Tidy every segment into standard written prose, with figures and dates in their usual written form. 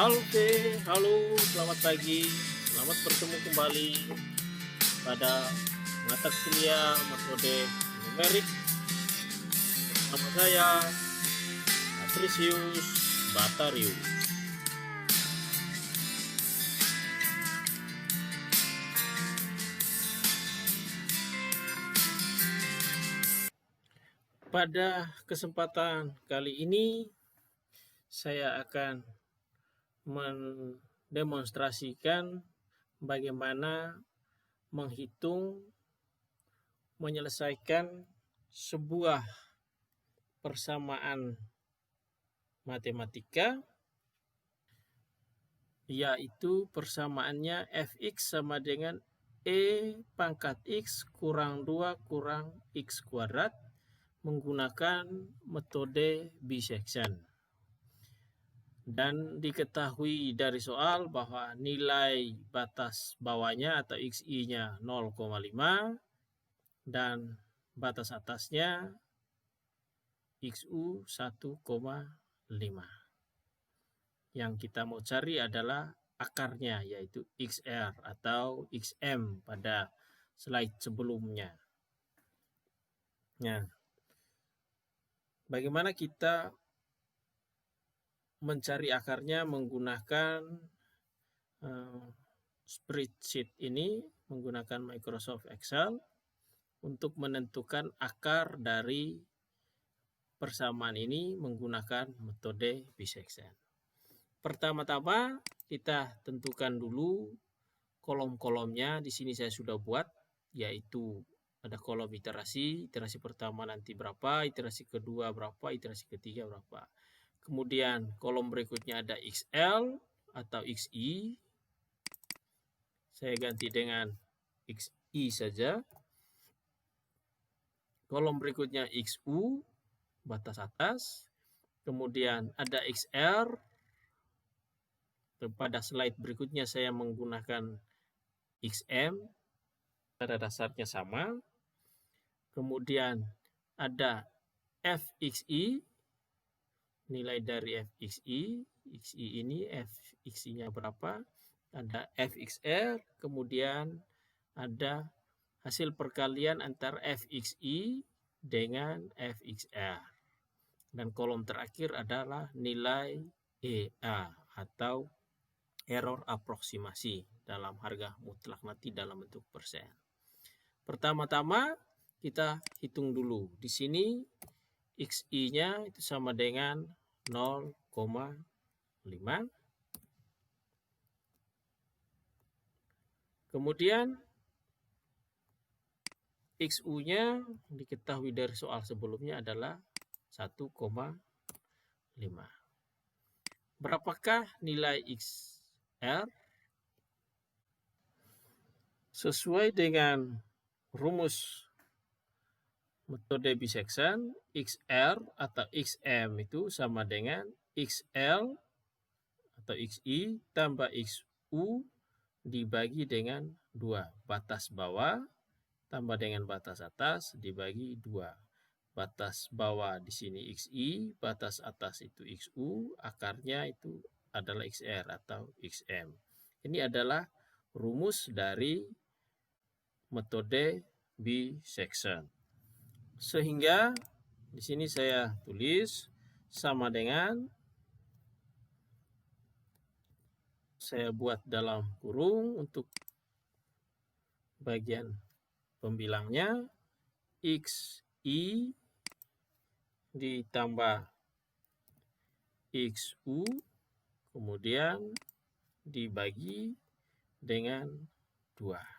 Salve, halo, selamat pagi, selamat bertemu kembali pada mata kuliah metode numerik bersama saya Patrisius Batarius. Pada kesempatan kali ini saya akan mendemonstrasikan bagaimana menyelesaikan sebuah persamaan matematika, yaitu persamaannya fx sama dengan e pangkat x kurang 2 kurang x kuadrat menggunakan metode bisection. Dan diketahui dari soal bahwa nilai batas bawahnya atau xi-nya 0,5 dan batas atasnya xu 1,5. Yang kita mau cari adalah akarnya, yaitu xr atau xm pada slide sebelumnya. Nah, bagaimana kita mencari akarnya menggunakan spreadsheet ini, menggunakan Microsoft Excel untuk menentukan akar dari persamaan ini menggunakan metode bisection. Pertama-tama kita tentukan dulu kolom-kolomnya. Di sini saya sudah buat, yaitu ada kolom iterasi pertama nanti berapa, iterasi kedua berapa, iterasi ketiga berapa. Kemudian kolom berikutnya ada XL atau XI. Saya ganti dengan XI saja. Kolom berikutnya XU, batas atas. Kemudian ada XR. Pada slide berikutnya saya menggunakan XM. Pada dasarnya sama. Kemudian ada FXI. Nilai dari FXI, XI ini FXI-nya berapa, ada FXR, kemudian ada hasil perkalian antara FXI dengan FXR. Dan kolom terakhir adalah nilai EA atau error aproksimasi dalam harga mutlak nanti dalam bentuk persen. Pertama-tama kita hitung dulu. Di sini XI-nya itu sama dengan 0,5. Kemudian XU-nya diketahui dari soal sebelumnya adalah 1,5. Berapakah nilai XR? Sesuai dengan rumus metode bisection, XR atau XM itu sama dengan XL atau XI tambah XU dibagi dengan 2. Batas bawah tambah dengan batas atas dibagi 2. Batas bawah di sini XI, batas atas itu XU, akarnya itu adalah XR atau XM. Ini adalah rumus dari metode bisection. Sehingga di sini saya tulis sama dengan, saya buat dalam kurung untuk bagian pembilangnya, XI ditambah XU kemudian dibagi dengan 2.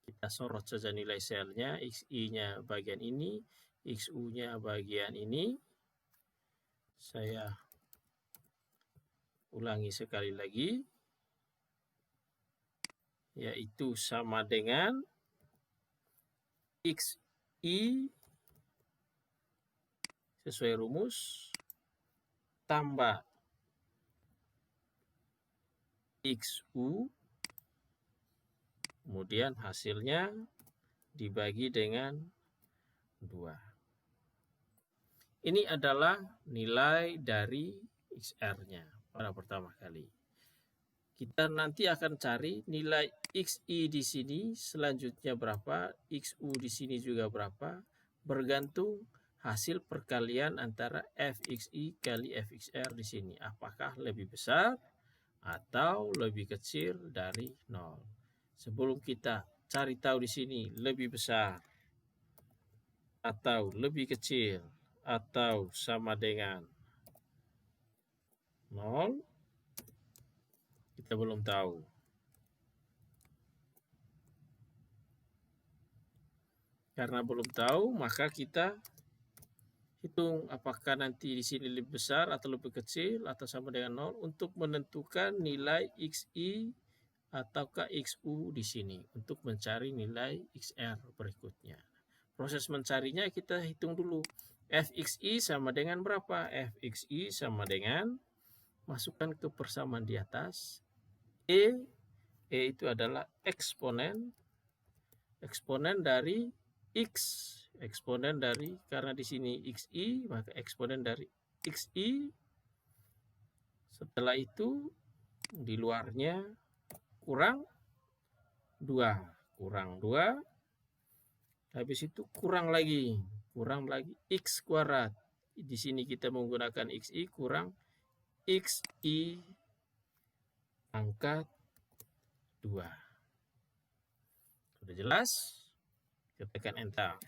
Kita sorot saja nilai selnya, XI-nya bagian ini, XU-nya bagian ini. Saya ulangi sekali lagi, yaitu sama dengan XI sesuai rumus tambah XU, kemudian hasilnya dibagi dengan 2. Ini adalah nilai dari XR-nya. pada pertama kali. Kita nanti akan cari nilai XI di sini, selanjutnya berapa, XU di sini juga berapa, bergantung hasil perkalian antara Fxi kali Fxr di sini. Apakah lebih besar atau lebih kecil dari 0. Sebelum kita cari tahu di sini lebih besar atau lebih kecil atau sama dengan 0, kita belum tahu. Karena belum tahu, maka kita hitung apakah nanti di sini lebih besar atau lebih kecil atau sama dengan 0 untuk menentukan nilai XI ataukah XU di sini untuk mencari nilai XR berikutnya. Proses mencarinya kita hitung dulu. Fxi sama dengan berapa? Fxi sama dengan, masukkan ke persamaan di atas, E itu adalah eksponen dari X, eksponen dari, karena di sini XI, maka eksponen dari XI. Setelah itu di luarnya kurang 2, habis itu kurang lagi X kuadrat. Di sini kita menggunakan XI, kurang XI pangkat 2. Sudah jelas? Kita tekan enter.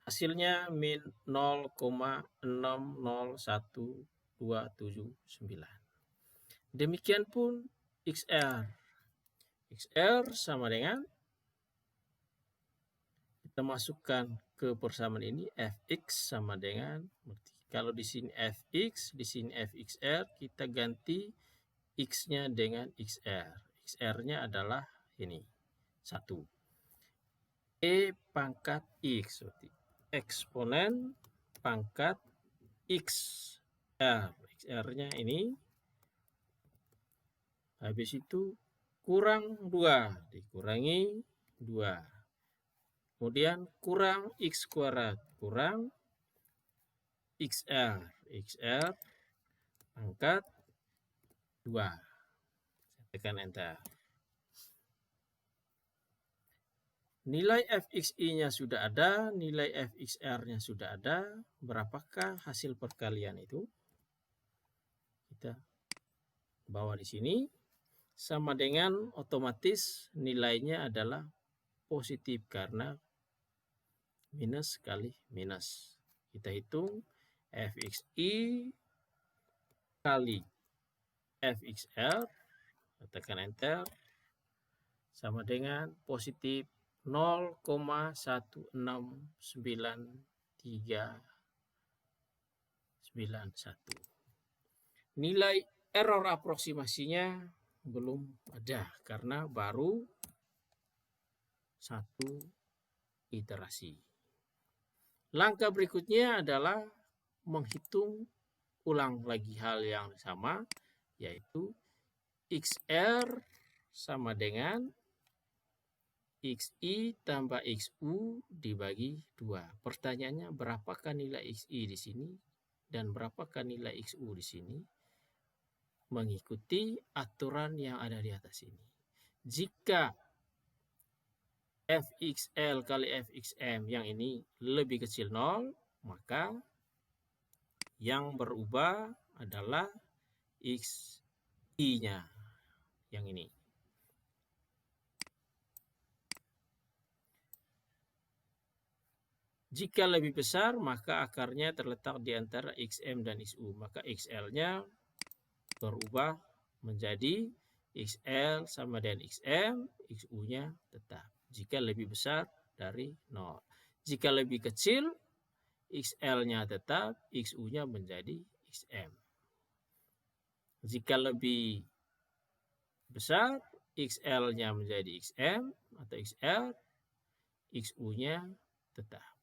Hasilnya min 0,601279. Demikian pun XR. XR sama dengan, kita masukkan ke persamaan ini, Fx sama dengan, kalau di sini Fx, di sini Fxr, kita ganti X-nya dengan XR. XR-nya adalah ini, 1. E pangkat X, berarti eksponen pangkat X. XR-nya ini. Habis itu kurang 2, dikurangi 2. Kemudian kurang X kuadrat, kurang XR. XR pangkat 2. Saya tekan enter. Nilai Fxi-nya sudah ada, nilai Fxr-nya sudah ada. Berapakah hasil perkalian itu? Kita bawa di sini. Sama dengan, otomatis nilainya adalah positif karena minus kali minus. Kita hitung Fxi kali Fxr, tekan enter, sama dengan positif 0,169391. Nilai error aproksimasinya belum ada karena baru 1 iterasi. Langkah berikutnya adalah menghitung ulang lagi hal yang sama, yaitu XR sama dengan XI tambah XU dibagi 2. Pertanyaannya, berapakah nilai XI di sini dan berapakah nilai XU di sini? Mengikuti aturan yang ada di atas ini. Jika Fxl kali Fxm yang ini lebih kecil 0, maka yang berubah adalah Xi-nya yang ini. Jika lebih besar, maka akarnya terletak di antara Xm dan Xu. Maka XL-nya berubah menjadi XL sama dengan XM, XU-nya tetap. Jika lebih besar dari 0. Jika lebih kecil, XL-nya tetap, XU-nya menjadi XM. Jika lebih besar, XL-nya menjadi XM atau XR, XU-nya tetap.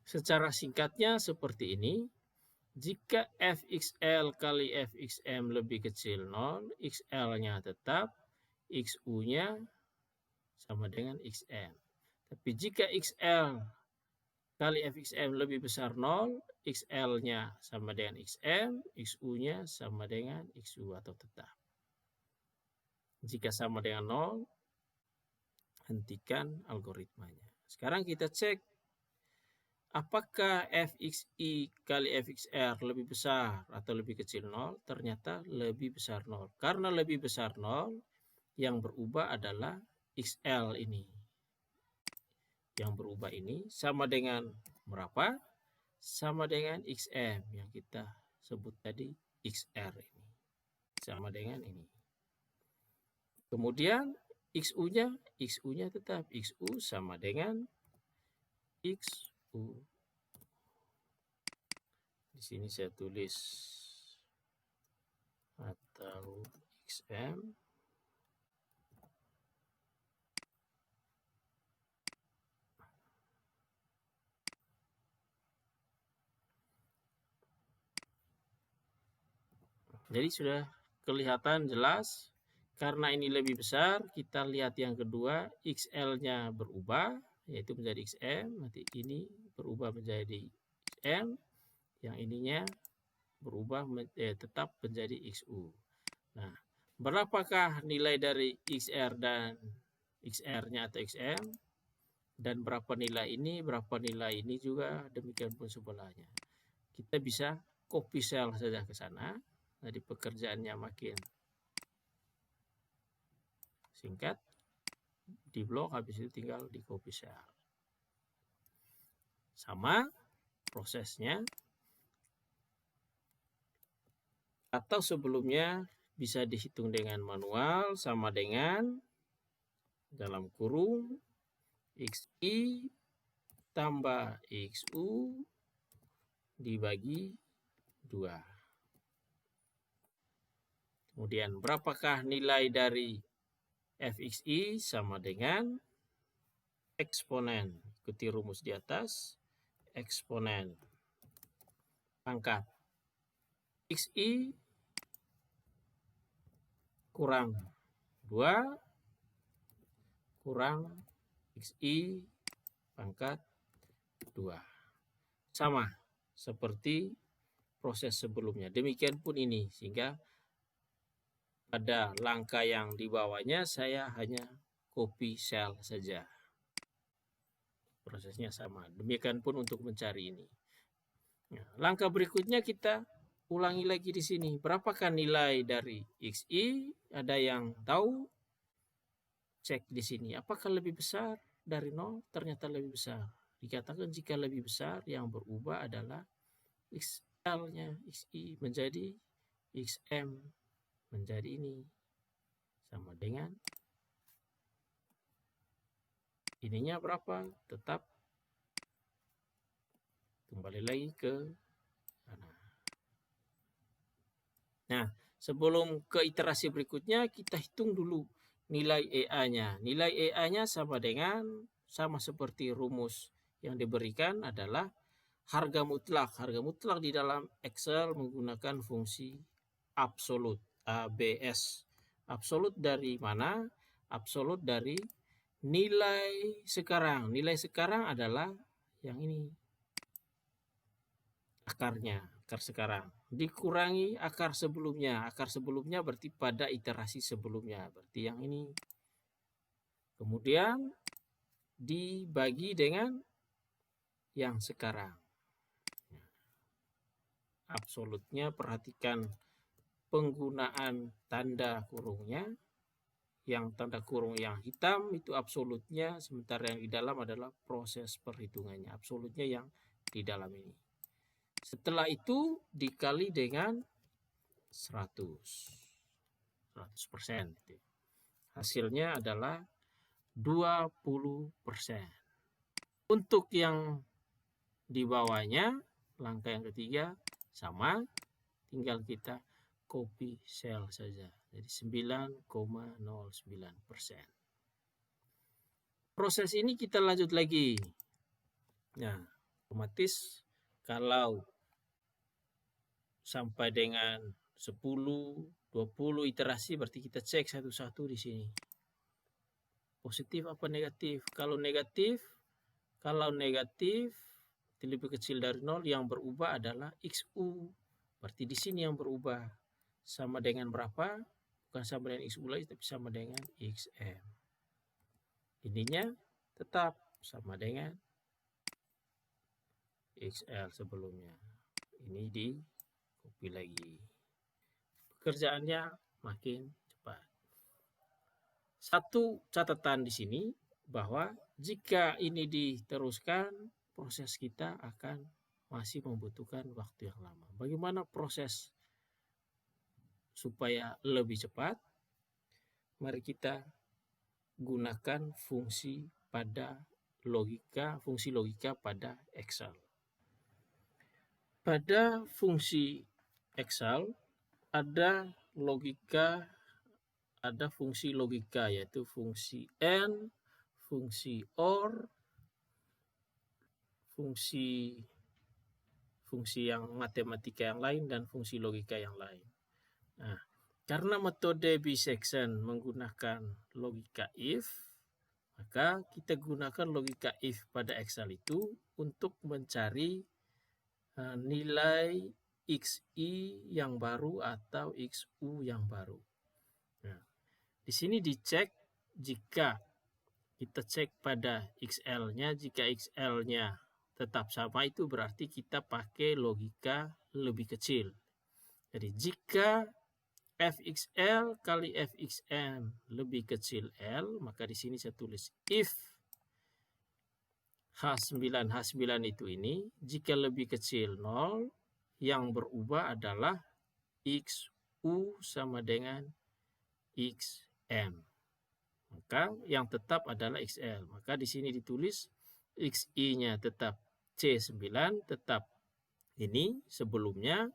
Secara singkatnya seperti ini. Jika Fxl kali Fxm lebih kecil 0, XL-nya tetap, XU-nya sama dengan XM. Tapi jika XL kali fxm lebih besar 0, xl-nya sama dengan xm, xu-nya sama dengan xu atau tetap. Jika sama dengan 0, hentikan algoritmanya. Sekarang kita cek apakah fxi kali fxr lebih besar atau lebih kecil 0? Ternyata lebih besar 0. Karena lebih besar 0, yang berubah adalah xl ini. Yang berubah ini sama dengan berapa? Sama dengan xm yang kita sebut tadi, xr ini. Sama dengan ini. Kemudian xu-nya tetap xu sama dengan xu. Di sini saya tulis atau xm. Jadi sudah kelihatan jelas, karena ini lebih besar, kita lihat yang kedua, XL-nya berubah, yaitu menjadi XM, nanti ini berubah menjadi XM, yang ininya berubah tetap menjadi XU. Nah, berapakah nilai dari XR dan XR-nya atau XM, dan berapa nilai ini juga, demikian pun sebelahnya. Kita bisa copy cell saja ke sana. Jadi pekerjaannya makin singkat, di blok, habis itu tinggal di copy cell. Sama prosesnya, atau sebelumnya bisa dihitung dengan manual, sama dengan dalam kurung xi tambah xu dibagi 2. Kemudian berapakah nilai dari fxi? Sama dengan eksponen, ikuti rumus di atas, eksponen pangkat xi kurang 2 kurang xi pangkat 2. Sama seperti proses sebelumnya. Demikian pun ini, sehingga pada langkah yang di bawahnya saya hanya copy cell saja. Prosesnya sama. Demikian pun untuk mencari ini. Nah, langkah berikutnya kita ulangi lagi di sini. Berapakah nilai dari xi? Ada yang tahu? Cek di sini. Apakah lebih besar dari 0? Ternyata lebih besar. Dikatakan jika lebih besar, yang berubah adalah xl-nya, xi menjadi xm, menjadi ini. Sama dengan ininya berapa? Tetap kembali lagi ke sana. Nah, sebelum ke iterasi berikutnya, kita hitung dulu nilai EA-nya. Nilai EA-nya sama seperti rumus yang diberikan adalah harga mutlak. Harga mutlak di dalam Excel menggunakan fungsi absolut, ABS. Absolut dari mana? Absolut dari nilai sekarang. Nilai sekarang adalah yang ini, akarnya, akar sekarang. Dikurangi akar sebelumnya. Akar sebelumnya berarti pada iterasi sebelumnya, berarti yang ini. Kemudian dibagi dengan yang sekarang. Absolutnya, perhatikan penggunaan tanda kurungnya. Yang tanda kurung yang hitam itu absolutnya, sementara yang di dalam adalah proses perhitungannya. Absolutnya yang di dalam ini. Setelah itu dikali dengan 100%. Hasilnya adalah 20%. Untuk yang di bawahnya, langkah yang ketiga sama, tinggal kita copy cell saja. Jadi 9,09%. Proses ini kita lanjut lagi. Nah, otomatis kalau sampai dengan 10, 20 iterasi, berarti kita cek satu-satu di sini. Positif apa negatif? Kalau negatif lebih kecil dari 0, yang berubah adalah XU. Berarti di sini yang berubah sama dengan berapa? Bukan sama dengan XU lagi, tapi sama dengan XM. Ininya tetap sama dengan XL sebelumnya. Ini di copy lagi. Pekerjaannya makin cepat. Satu catatan di sini bahwa jika ini diteruskan, proses kita akan masih membutuhkan waktu yang lama. Bagaimana proses supaya lebih cepat? Mari kita gunakan fungsi logika pada Excel. Pada fungsi Excel ada fungsi logika, yaitu fungsi AND, fungsi OR, fungsi yang matematika yang lain, dan fungsi logika yang lain. Nah, karena metode bisection menggunakan logika if, maka kita gunakan logika if pada Excel itu untuk mencari nilai XI yang baru atau XU yang baru. Nah, di sini dicek jika kita cek pada XL-nya, jika XL-nya tetap sama, itu berarti kita pakai logika lebih kecil. Jadi jika Fxl kali Fxm lebih kecil L, maka di sini saya tulis if H9 itu ini, jika lebih kecil 0, yang berubah adalah XU sama dengan XM. Maka yang tetap adalah XL. Maka di sini ditulis XI-nya tetap C9, tetap ini sebelumnya,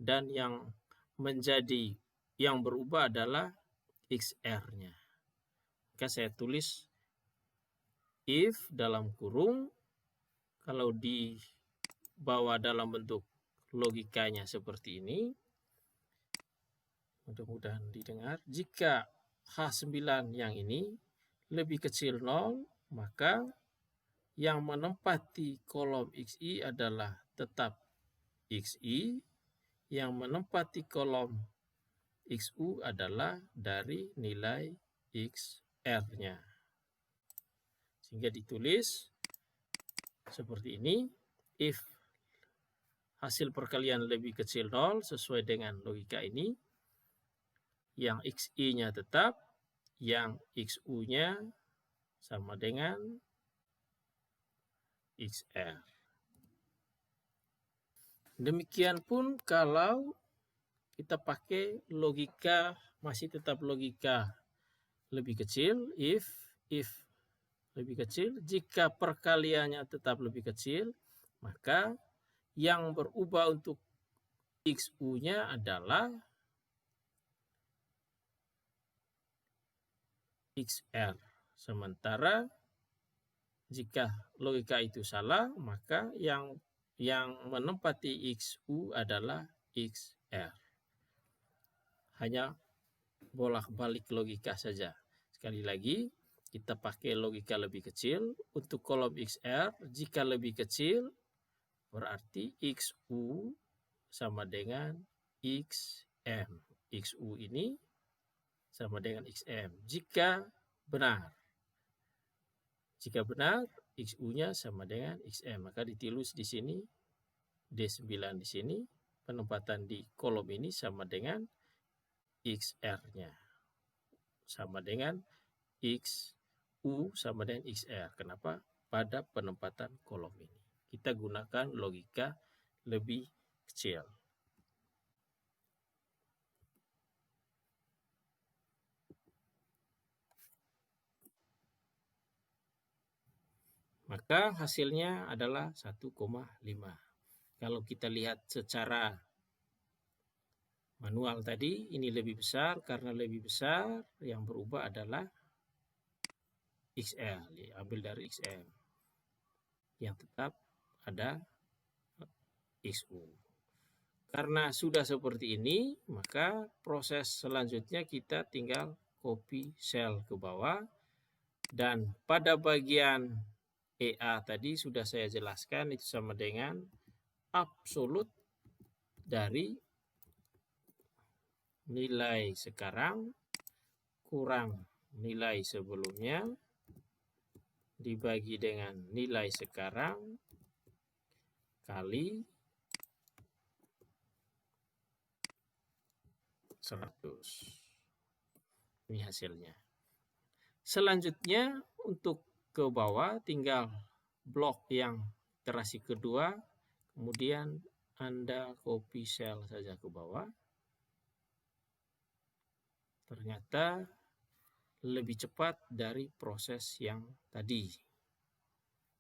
dan yang berubah adalah XR-nya. Maka saya tulis if dalam kurung, kalau dibawa dalam bentuk logikanya seperti ini, mudah-mudahan didengar, jika H9 yang ini lebih kecil 0, maka yang menempati kolom XI adalah tetap XI, yang menempati kolom XU adalah dari nilai XR-nya. Sehingga ditulis seperti ini, if hasil perkalian lebih kecil 0 sesuai dengan logika ini, yang XI-nya tetap, yang XU-nya sama dengan XR. Demikian pun kalau kita pakai logika, masih tetap logika lebih kecil, if lebih kecil, jika perkaliannya tetap lebih kecil, maka yang berubah untuk XU-nya adalah XR. Sementara jika logika itu salah, maka yang menempati XU adalah XR. Hanya bolak-balik logika saja. Sekali lagi, kita pakai logika lebih kecil untuk kolom XR. Jika lebih kecil, berarti XU sama dengan XM. XU ini sama dengan XM. Jika benar, XU-nya sama dengan XM, maka ditulis di sini D9 di sini, penempatan di kolom ini sama dengan XR-nya. Sama dengan XU sama dengan XR. Kenapa? Pada penempatan kolom ini. Kita gunakan logika lebih kecil. Maka hasilnya adalah 1,5. Kalau kita lihat secara manual tadi, ini lebih besar, karena lebih besar yang berubah adalah XL, diambil dari XM. Yang tetap ada XU. Karena sudah seperti ini, maka proses selanjutnya kita tinggal copy sel ke bawah, dan pada bagian EA tadi sudah saya jelaskan, itu sama dengan absolut dari nilai sekarang kurang nilai sebelumnya dibagi dengan nilai sekarang kali 100. Ini hasilnya. Selanjutnya untuk ke bawah tinggal blok yang iterasi kedua, kemudian Anda copy sel saja ke bawah. Ternyata lebih cepat dari proses yang tadi.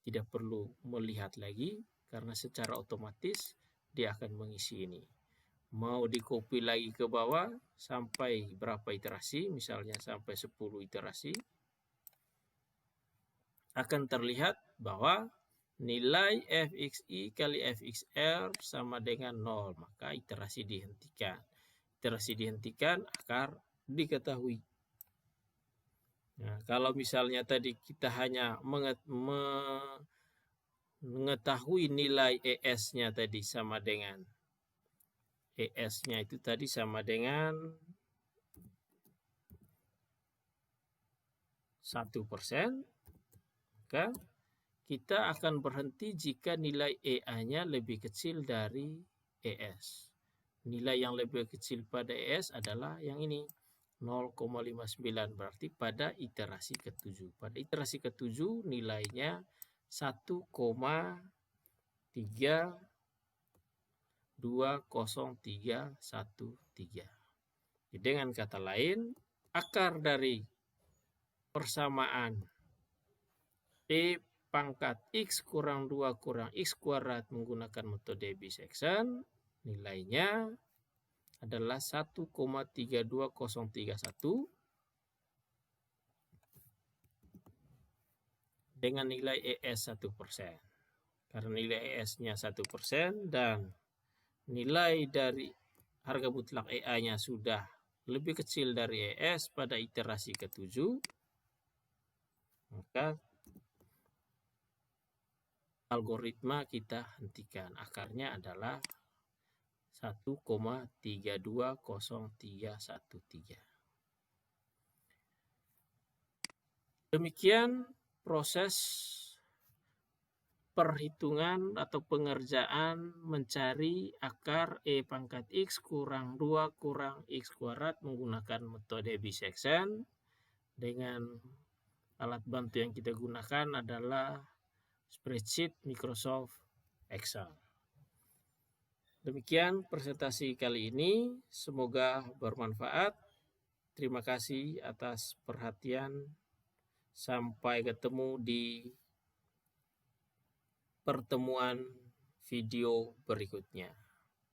Tidak perlu melihat lagi karena secara otomatis dia akan mengisi ini. Mau di copy lagi ke bawah sampai berapa iterasi, misalnya sampai 10 iterasi, akan terlihat bahwa nilai fxi kali fxr sama dengan 0, maka iterasi dihentikan. Iterasi dihentikan agar diketahui. Nah, kalau misalnya tadi kita hanya mengetahui nilai ES-nya tadi sama dengan ES-nya itu tadi sama dengan 1%, maka kita akan berhenti jika nilai EA-nya lebih kecil dari ES. Nilai yang lebih kecil pada ES adalah yang ini, 0,59, berarti pada iterasi ke-7. Pada iterasi ke-7 nilainya 1,320,313. Dengan kata lain, akar dari persamaan E pangkat X kurang 2 kurang X kuadrat menggunakan metode bisection, nilainya adalah 1,32031 dengan nilai ES 1%. Karena nilai ES-nya 1% dan nilai dari harga mutlak EA-nya sudah lebih kecil dari ES pada iterasi ke-7, maka algoritma kita hentikan. Akarnya adalah 1,320,313. Demikian proses perhitungan atau pengerjaan mencari akar E pangkat X kurang 2 kurang X kuadrat menggunakan metode bisection. Dengan alat bantu yang kita gunakan adalah spreadsheet Microsoft Excel. Demikian presentasi kali ini, semoga bermanfaat. Terima kasih atas perhatian. Sampai ketemu di pertemuan video berikutnya.